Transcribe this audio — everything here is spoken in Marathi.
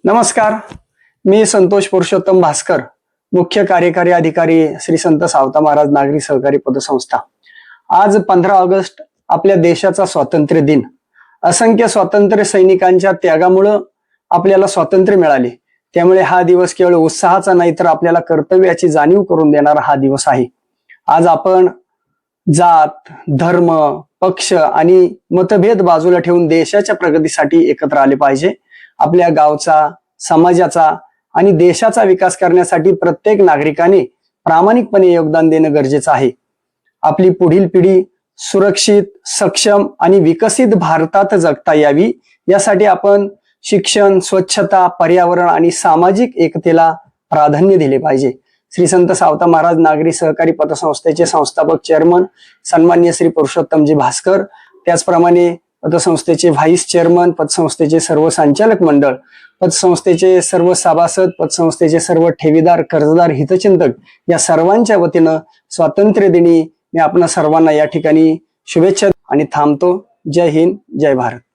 नमस्कार, मी संतोष पुरुषोत्तम भास्कर, मुख्य कार्यकारी अधिकारी श्री संत सावता महाराज नागरी सहकारी पतसंस्था। आज 15 ऑगस्ट आपल्या देशाचा स्वातंत्र्य दिन। असंख्य स्वातंत्र्य सैनिकांच्या त्यागामुळे आपल्याला स्वातंत्र्य मिळाले। त्यामुळे हा दिवस केवळ उत्साहाचा नाही तर आपल्याला कर्तव्याची जाणीव करून देणारा हा दिवस आहे। आज आपण जात, धर्म, पक्ष आणि मतभेद बाजूला ठेवून देशाच्या प्रगतीसाठी एकत्र आले पाहिजे। आपल्या गावचा, समाजाचा आणि देशाचा विकास करण्यासाठी प्रत्येक नागरिकाने प्रामाणिकपणे योगदान देणं गरजेचं आहे। आपली पुढील पिढी सुरक्षित, सक्षम आणि विकसित भारतात जगता यावी यासाठी आपण शिक्षण, स्वच्छता, पर्यावरण आणि सामाजिक एकतेला प्राधान्य दिले पाहिजे। श्री संत सावता महाराज नागरी सहकारी पतसंस्थेचे संस्थापक चेअरमन सन्माननीय श्री पुरुषोत्तमजी भास्कर, त्याचप्रमाणे पतसंस्थेचे व्हाईस चेअरमन, पतसंस्थेचे सर्व संचालक मंडळ, पतसंस्थेचे सर्व सभासद, पतसंस्थेचे सर्व ठेवीदार, कर्जदार, हितचिंतक या सर्वांच्या वतीनं स्वातंत्र्य दिनी मी आपणा सर्वांना या ठिकाणी शुभेच्छा आणि थांबतो। जय हिंद, जय भारत।